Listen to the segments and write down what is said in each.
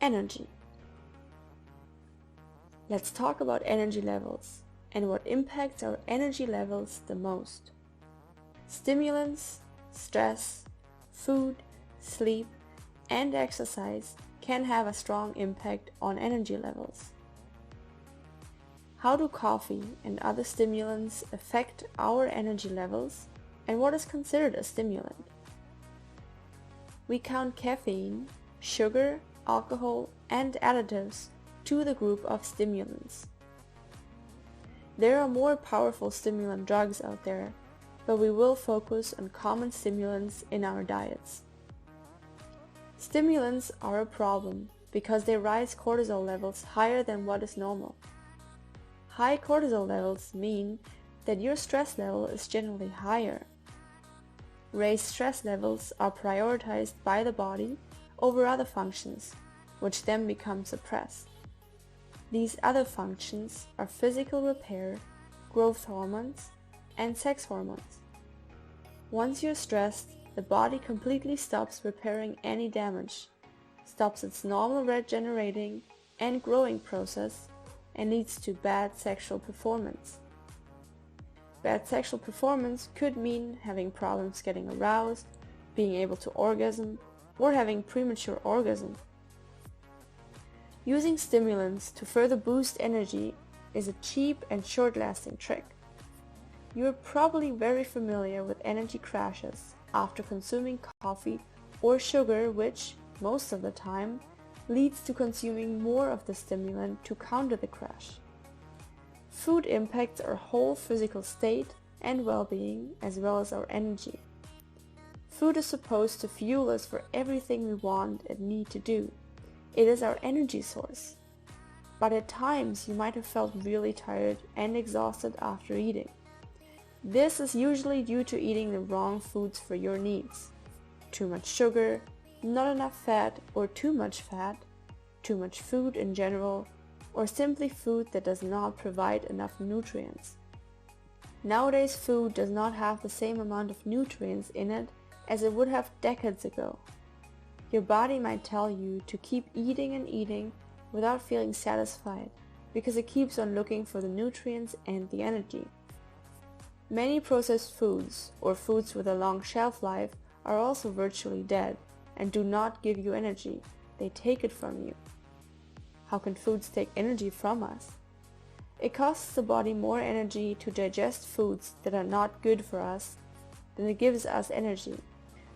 Energy. Let's talk about energy levels and what impacts our energy levels the most. Stimulants, stress, food, sleep, and exercise can have a strong impact on energy levels. How do coffee and other stimulants affect our energy levels, and what is considered a stimulant? We count caffeine, sugar, alcohol, and additives to the group of stimulants. There are more powerful stimulant drugs out there, but we will focus on common stimulants in our diets. Stimulants are a problem because they raise cortisol levels higher than what is normal. High cortisol levels mean that your stress level is generally higher. Raised stress levels are prioritized by the body over other functions, which then become suppressed. These other functions are physical repair, growth hormones, and sex hormones. Once you're stressed, the body completely stops repairing any damage, stops its normal regenerating and growing process, and leads to bad sexual performance. Bad sexual performance could mean having problems getting aroused, being able to orgasm, or having premature orgasm. Using stimulants to further boost energy is a cheap and short-lasting trick. You are probably very familiar with energy crashes after consuming coffee or sugar, which, most of the time, leads to consuming more of the stimulant to counter the crash. Food impacts our whole physical state and well-being as well as our energy. Food is supposed to fuel us for everything we want and need to do. It is our energy source. But at times you might have felt really tired and exhausted after eating. This is usually due to eating the wrong foods for your needs. Too much sugar, not enough fat or too much food in general, or simply food that does not provide enough nutrients. Nowadays food does not have the same amount of nutrients in it as it would have decades ago. Your body might tell you to keep eating and eating without feeling satisfied because it keeps on looking for the nutrients and the energy. Many processed foods or foods with a long shelf life are also virtually dead and do not give you energy. They take it from you. How can foods take energy from us? It costs the body more energy to digest foods that are not good for us than it gives us energy.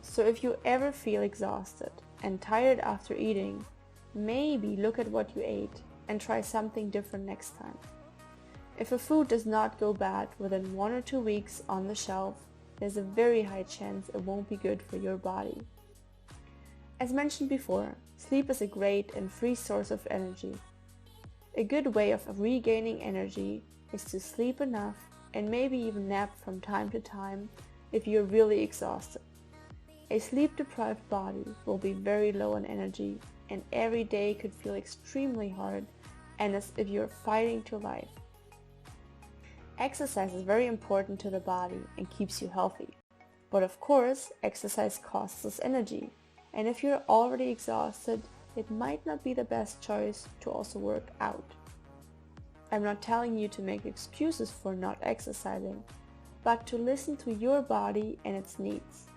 So if you ever feel exhausted and tired after eating, maybe look at what you ate and try something different next time. If a food does not go bad within 1 or 2 weeks on the shelf, there's a very high chance it won't be good for your body. As mentioned before, sleep is a great and free source of energy. A good way of regaining energy is to sleep enough and maybe even nap from time to time if you're really exhausted. A sleep-deprived body will be very low on energy and every day could feel extremely hard and as if you're fighting to life. Exercise is very important to the body and keeps you healthy. But of course, exercise costs us energy. And if you're already exhausted, it might not be the best choice to also work out. I'm not telling you to make excuses for not exercising, but to listen to your body and its needs.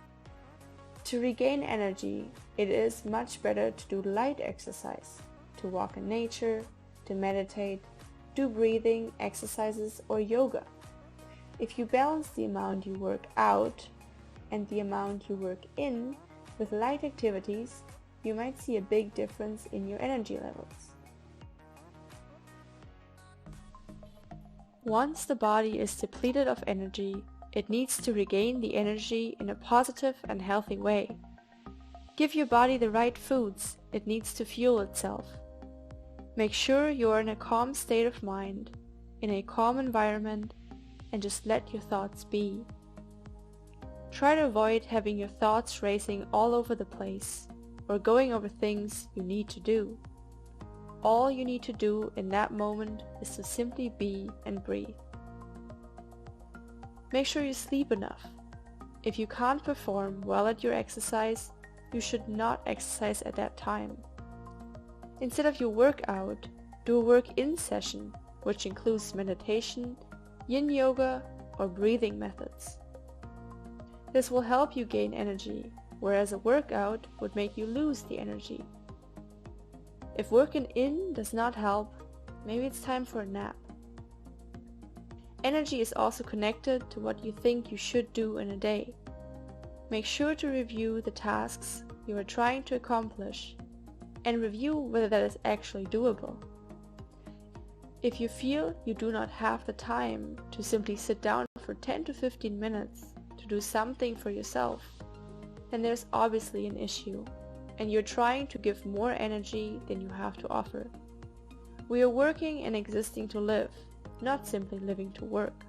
To regain energy, it is much better to do light exercise, to walk in nature, to meditate, do breathing exercises or yoga. If you balance the amount you work out and the amount you work in with light activities, you might see a big difference in your energy levels. Once the body is depleted of energy, it needs to regain the energy in a positive and healthy way. Give your body the right foods it needs to fuel itself. Make sure you are in a calm state of mind, in a calm environment, and just let your thoughts be. Try to avoid having your thoughts racing all over the place or going over things you need to do. All you need to do in that moment is to simply be and breathe. Make sure you sleep enough. If you can't perform well at your exercise, you should not exercise at that time. Instead of your workout, do a work-in session, which includes meditation, yin yoga, or breathing methods. This will help you gain energy, whereas a workout would make you lose the energy. If working in does not help, maybe it's time for a nap. Energy is also connected to what you think you should do in a day. Make sure to review the tasks you are trying to accomplish and review whether that is actually doable. If you feel you do not have the time to simply sit down for 10 to 15 minutes to do something for yourself, then there's obviously an issue, and you're trying to give more energy than you have to offer. We are working and existing to live, not simply living to work.